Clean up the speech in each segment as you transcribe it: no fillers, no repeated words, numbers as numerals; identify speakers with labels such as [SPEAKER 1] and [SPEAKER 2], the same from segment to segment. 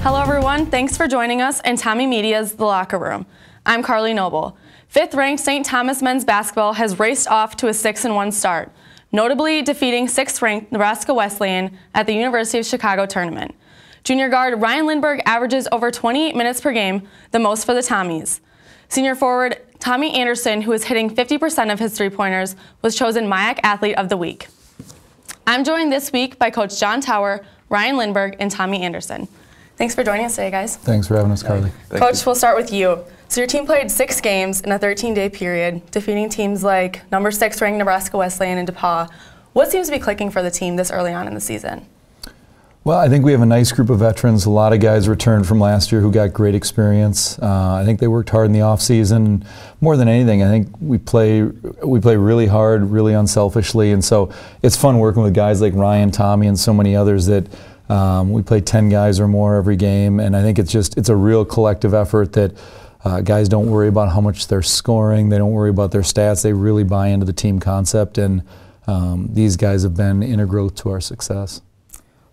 [SPEAKER 1] Hello everyone, thanks for joining us in TommieMedia's The Locker Room. I'm Carly Noble. 5th-ranked St. Thomas men's basketball has raced off to a 6-1 start, notably defeating 6th-ranked Nebraska Wesleyan at the University of Chicago tournament. Junior guard Ryan Lindberg averages over 28 minutes per game, the most for the Tommies. Senior forward Tommy Anderson, who is hitting 50% of his three-pointers, was chosen MIAC Athlete of the Week. I'm joined this week by Coach John Tower, Ryan Lindberg, and Tommy Anderson. Thanks for joining us today, guys.
[SPEAKER 2] Thanks for having us, Carly.
[SPEAKER 1] Coach, we'll start with you. So your team played 6 games in a 13-day period, defeating teams like number 6 ranked Nebraska Wesleyan and DePauw. What seems to be clicking for the team this early on in the season?
[SPEAKER 2] Well, I think we have a nice group of veterans. A lot of guys returned from last year who got great experience. I think they worked hard in the offseason. More than anything, I think we play really hard, really unselfishly, and so it's fun working with guys like Ryan, Tommy, and so many others that we play 10 guys or more every game, and I think it's a real collective effort that guys don't worry about how much they're scoring. They don't worry about their stats. They really buy into the team concept, and these guys have been integral to our success.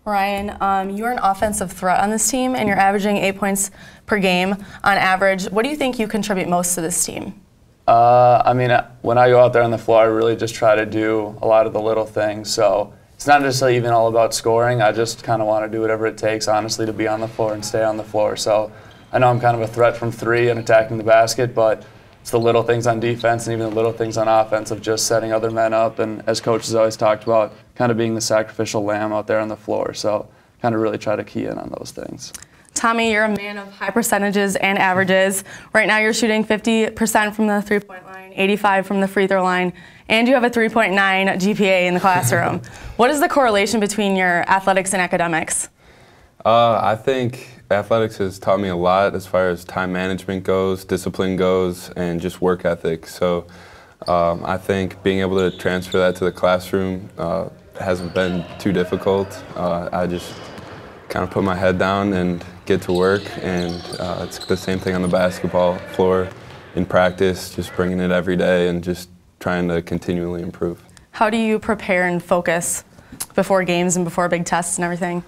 [SPEAKER 1] Ryan, you're an offensive threat on this team, and you're averaging 8 points per game on average. What do you think you contribute most to this team?
[SPEAKER 3] I mean, when I go out there on the floor, I really just try to do a lot of the little things. So it's not necessarily even all about scoring. I just kind of want to do whatever it takes, honestly, to be on the floor and stay on the floor. So I know I'm kind of a threat from 3 and attacking the basket, but it's the little things on defense and even the little things on offense of just setting other men up, and as coaches always talked about, kind of being the sacrificial lamb out there on the floor. So kind of really try to key in on those things.
[SPEAKER 1] Tommy, you're a man of high percentages and averages. Right now you're shooting 50% from the three-point line, 85% from the free throw line, and you have a 3.9 GPA in the classroom. What is the correlation between your athletics and academics?
[SPEAKER 4] I think athletics has taught me a lot as far as time management goes, discipline goes, and just work ethic. So I think being able to transfer that to the classroom hasn't been too difficult. I just kind of put my head down and get to work, and it's the same thing on the basketball floor in practice, just bringing it every day and just trying to continually improve. How
[SPEAKER 1] do you prepare and focus before games and before big tests and everything?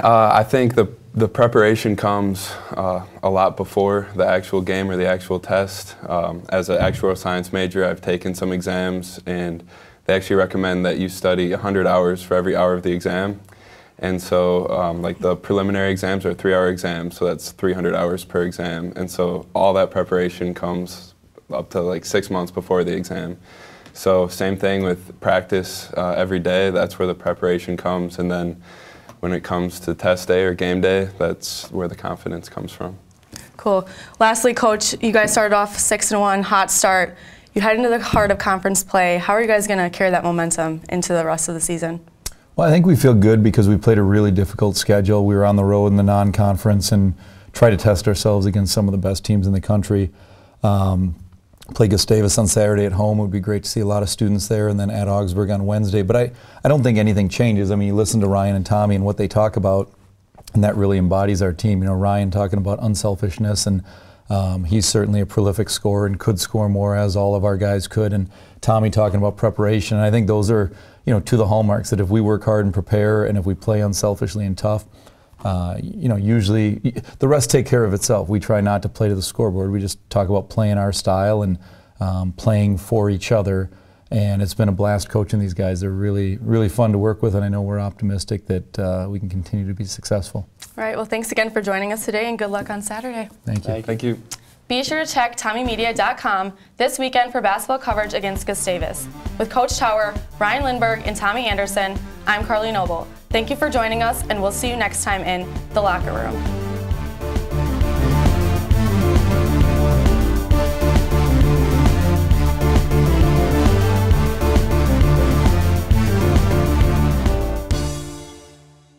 [SPEAKER 4] I think the preparation comes a lot before the actual game or the actual test. As an actuarial science major, I've taken some exams, and they actually recommend that you study 100 hours for every hour of the exam. And so like the preliminary exams are 3-hour exams, so that's 300 hours per exam. And so all that preparation comes up to like 6 months before the exam. So same thing with practice every day, that's where the preparation comes, and then when it comes to test day or game day, that's where the confidence comes from.
[SPEAKER 1] Cool. Lastly, Coach, you guys started off 6-1, hot start. You head into the heart of conference play. How are you guys going to carry that momentum into the rest of the season?
[SPEAKER 2] Well, I think we feel good because we played a really difficult schedule. We were on the road in the non-conference and tried to test ourselves against some of the best teams in the country. Play Gustavus on Saturday at home. It would be great to see a lot of students there, and then at Augsburg on Wednesday. But I don't think anything changes. I mean, you listen to Ryan and Tommy and what they talk about, and that really embodies our team. You know, Ryan talking about unselfishness, and he's certainly a prolific scorer and could score more, as all of our guys could. And Tommy talking about preparation. And I think those are, you know, to the hallmarks that if we work hard and prepare, and if we play unselfishly and tough, you know, usually the rest take care of itself. We try not to play to the scoreboard. We just talk about playing our style and playing for each other. And it's been a blast coaching these guys. They're really, really fun to work with, and I know we're optimistic that we can continue to be successful.
[SPEAKER 1] All right. Well, thanks again for joining us today, and good luck on Saturday.
[SPEAKER 2] Thank you.
[SPEAKER 4] Thank you.
[SPEAKER 1] Be sure to check TommieMedia.com this weekend for basketball coverage against Gustavus. With Coach Tower, Ryan Lindberg, and Tommy Anderson, I'm Carly Noble. Thank you for joining us, and we'll see you next time in The Locker Room.